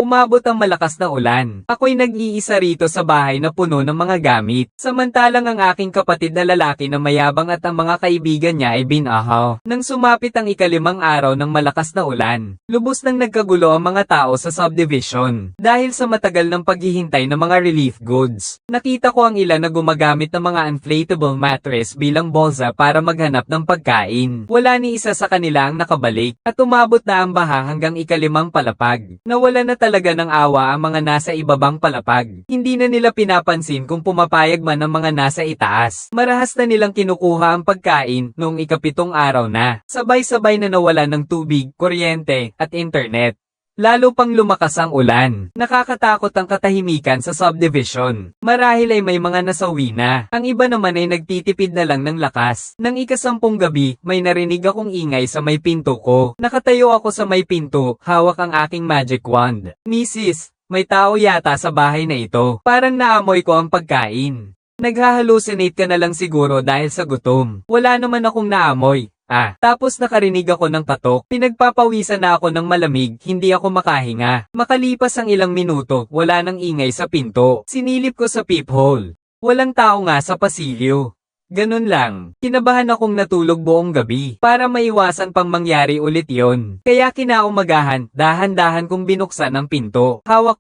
Umabot ang malakas na ulan. Ako'y nag-iisa rito sa bahay na puno ng mga gamit. Samantalang ang aking kapatid na lalaki na mayabang at ang mga kaibigan niya ay binahaw. Nang sumapit ang ikalimang araw ng malakas na ulan, lubos nang nagkagulo ang mga tao sa subdivision. Dahil sa matagal ng paghihintay ng mga relief goods, nakita ko ang ilan na gumagamit ng mga inflatable mattress bilang bolsa para maghanap ng pagkain. Wala ni isa sa kanila ang nakabalik, at umabot na ang baha hanggang ikalimang palapag. Nawala na talaga ng awa ang mga nasa ibabang palapag. Hindi na nila pinapansin kung pumapayag man ang mga nasa itaas. Marahas na nilang kinukuha ang pagkain noong ikapitong araw na. Sabay-sabay na nawala ng tubig, kuryente, at internet. Lalo pang lumakas ang ulan. Nakakatakot ang katahimikan sa subdivision. Marahil ay may mga nasawi na. Ang iba naman ay nagtitipid na lang ng lakas. Nang ikasampung gabi, may narinig akong ingay sa may pinto ko. Nakatayo ako sa may pinto, hawak ang aking magic wand. Mrs., may tao yata sa bahay na ito. Parang naamoy ko ang pagkain. Naghahalusinate ka na lang siguro dahil sa gutom. Wala naman akong naamoy. Tapos nakarinig ako ng katok. Pinagpapawisan na ako ng malamig, hindi ako makahinga. Makalipas ang ilang minuto, wala nang ingay sa pinto. Sinilip ko sa peephole. Walang tao nga sa pasilyo. Ganun lang. Kinabahan akong natulog buong gabi para maiwasan pang mangyari ulit yon. Kaya kinaumagahan, dahan-dahan kong binuksan ang pinto. Hawak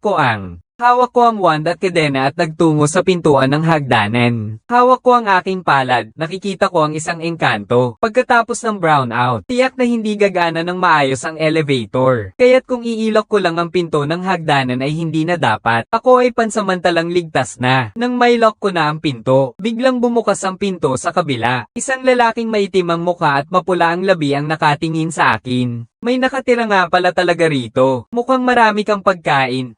ko ang wand at kadena at nagtungo sa pintuan ng hagdanan. Hawak ko ang aking palad, nakikita ko ang isang engkanto. Pagkatapos ng brownout, tiyak na hindi gagana ng maayos ang elevator. Kaya't kung iilok ko lang ang pinto ng hagdanan ay hindi na dapat. Ako ay pansamantalang ligtas na. Nang may lock ko na ang pinto, biglang bumukas ang pinto sa kabila. Isang lalaking maitim ang mukha at mapula ang labi ang nakatingin sa akin. May nakatira nga pala talaga rito. Mukhang marami kang pagkain.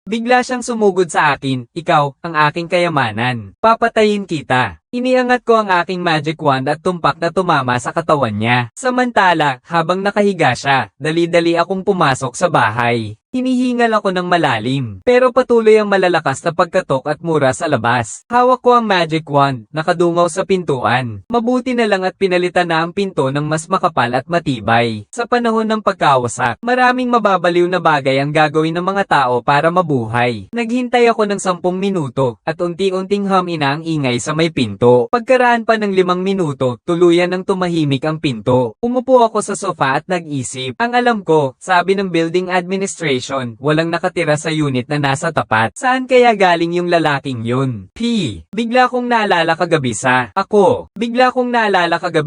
Bigla siyang sumugod sa akin, ikaw, ang aking kayamanan. Papatayin kita. Iniangat ko ang aking magic wand at tumpak na tumama sa katawan niya. Samantala, habang nakahiga siya, dali-dali akong pumasok sa bahay. Hinihingal ako ng malalim, pero patuloy ang malalakas na pagkatok at mura sa labas. Hawak ko ang magic wand, nakadungaw sa pintuan. Mabuti na lang at pinalitan na ang pinto ng mas makapal at matibay. Sa panahon ng pagkawasak, maraming mababaliw na bagay ang gagawin ng mga tao para mabuhay. Naghintay ako ng 10 minuto, at unti-unting humina ang ingay sa may pinto. Pagkaraan pa ng 5 minuto, tuluyan ng tumahimik ang pinto. Umupo ako sa sofa at nag-isip. Ang alam ko, sabi ng building administration, walang nakatira sa unit na nasa tapat. Saan kaya galing yung lalaking yun? Bigla kong naalala kagabi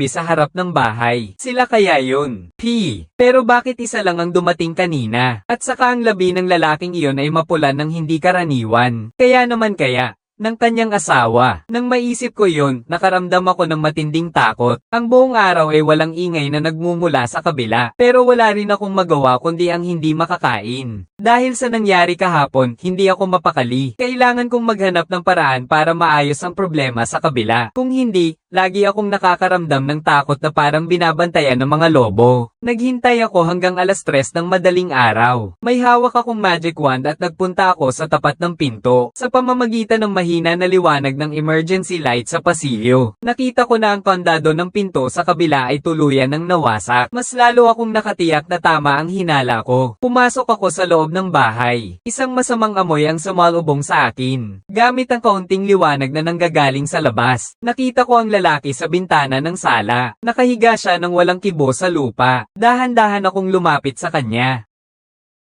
sa harap ng bahay. Sila kaya yun? Pero bakit isa lang ang dumating kanina? At saka ang labi ng lalaking iyon ay mapula ng hindi karaniwan. Kaya naman ng kanyang asawa. Nang maisip ko yon, nakaramdam ako ng matinding takot. Ang buong araw ay walang ingay na nagmumula sa kabila. Pero wala rin akong magawa kundi ang hindi makakain. Dahil sa nangyari kahapon, hindi ako mapakali. Kailangan kong maghanap ng paraan para maayos ang problema sa kabila. Kung hindi, lagi akong nakakaramdam ng takot na parang binabantayan ng mga lobo. Naghintay ako hanggang 3:00 ng madaling araw. May hawak akong magic wand at nagpunta ako sa tapat ng pinto. Sa pamamagitan ng mahina na liwanag ng emergency light sa pasilyo, nakita ko na ang kandado ng pinto sa kabila ay tuluyan ng nawasak. Mas lalo akong nakatiyak na tama ang hinala ko. Pumasok ako sa loob ng bahay. Isang masamang amoy ang sumalubong sa akin. Gamit ang kaunting liwanag na nanggagaling sa labas, nakita ko ang lalaki sa bintana ng sala. Nakahiga siya ng walang kibo sa lupa. Dahan-dahan akong lumapit sa kanya.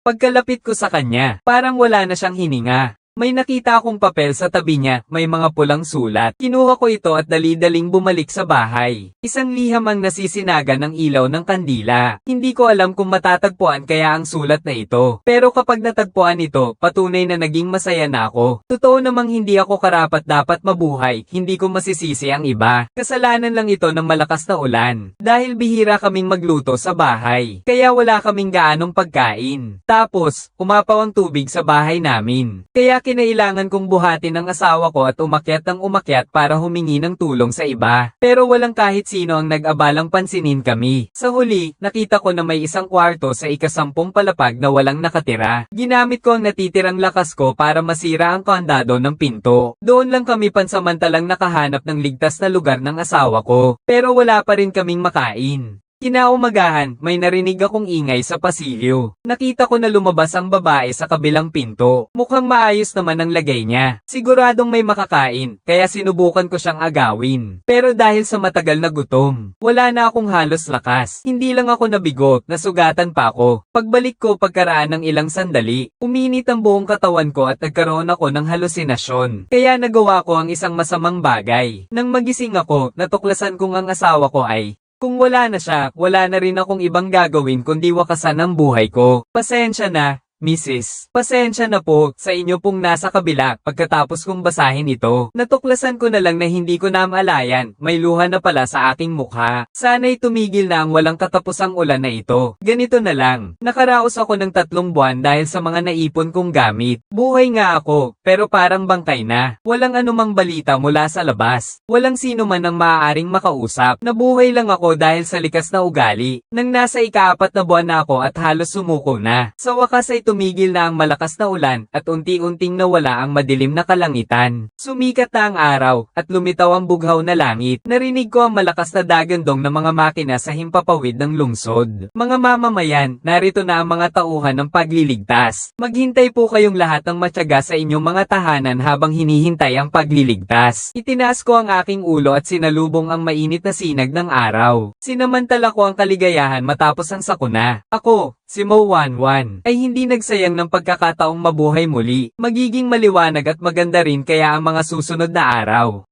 Pagkalapit ko sa kanya, parang wala na siyang hininga. May nakita akong papel sa tabi niya, may mga pulang sulat. Kinuha ko ito at dali-daling bumalik sa bahay. Isang liham ang nasisinaga ng ilaw ng kandila. Hindi ko alam kung matatagpuan kaya ang sulat na ito. Pero kapag natagpuan ito, patunay na naging masaya na ako. Totoo namang hindi ako karapat-dapat mabuhay, hindi ko masisisi ang iba. Kasalanan lang ito ng malakas na ulan. Dahil bihira kaming magluto sa bahay. Kaya wala kaming gaanong pagkain. Tapos, umapaw ang tubig sa bahay namin. Kaya kinailangan kong buhatin ang asawa ko at umakyat ng umakyat para humingi ng tulong sa iba. Pero walang kahit sino ang nag-abalang pansinin kami. Sa huli, nakita ko na may isang kwarto sa ika-10 palapag na walang nakatira. Ginamit ko ang natitirang lakas ko para masira ang kandado ng pinto. Doon lang kami pansamantalang nakahanap ng ligtas na lugar ng asawa ko. Pero wala pa rin kaming makain. Kinaumagahan, may narinig akong ingay sa pasilyo. Nakita ko na lumabas ang babae sa kabilang pinto. Mukhang maayos naman ang lagay niya. Siguradong may makakain, kaya sinubukan ko siyang agawin. Pero dahil sa matagal na gutom, wala na akong halos lakas. Hindi lang ako nabigo, nasugatan pa ako. Pagbalik ko pagkaraan ng ilang sandali, uminit ang buong katawan ko at nagkaroon ako ng halusinasyon. Kaya nagawa ko ang isang masamang bagay. Nang magising ako, natuklasan kong ang asawa ko ay kung wala na siya, wala na rin akong ibang gagawin kundi wakasan ang buhay ko. Pasensya na, Mrs. Pasensya na po sa inyo pong nasa kabila pagkatapos kong basahin ito. Natuklasan ko na lang na hindi ko namalayan, may luha na pala sa aking mukha. Sana'y tumigil na ang walang katapusang ulan na ito. Ganito na lang, nakaraos ako ng 3 buwan dahil sa mga naipon kong gamit. Buhay nga ako, pero parang bangkay na. Walang anumang balita mula sa labas. Walang sino man ang maaaring makausap. Nabuhay lang ako dahil sa likas na ugali. Nang nasa ika-4 na buwan na ako at halos sumuko na. Sa wakas ay tumigil na ang malakas na ulan at unti-unting nawala ang madilim na kalangitan. Sumikat na ang araw at lumitaw ang bughaw na langit. Narinig ko ang malakas na dagandong ng mga makina sa himpapawid ng lungsod. Mga mamamayan, narito na ang mga tauhan ng pagliligtas. Maghintay po kayong lahat ng matyaga sa inyong mga tahanan habang hinihintay ang pagliligtas. Itinaas ko ang aking ulo at sinalubong ang mainit na sinag ng araw. Sinamantala ko ang kaligayahan matapos ang sakuna. Ako, si Mo Wanwan, ay hindi nagsayang ng pagkakataong mabuhay muli. Magiging maliwanag at maganda rin kaya ang mga susunod na araw.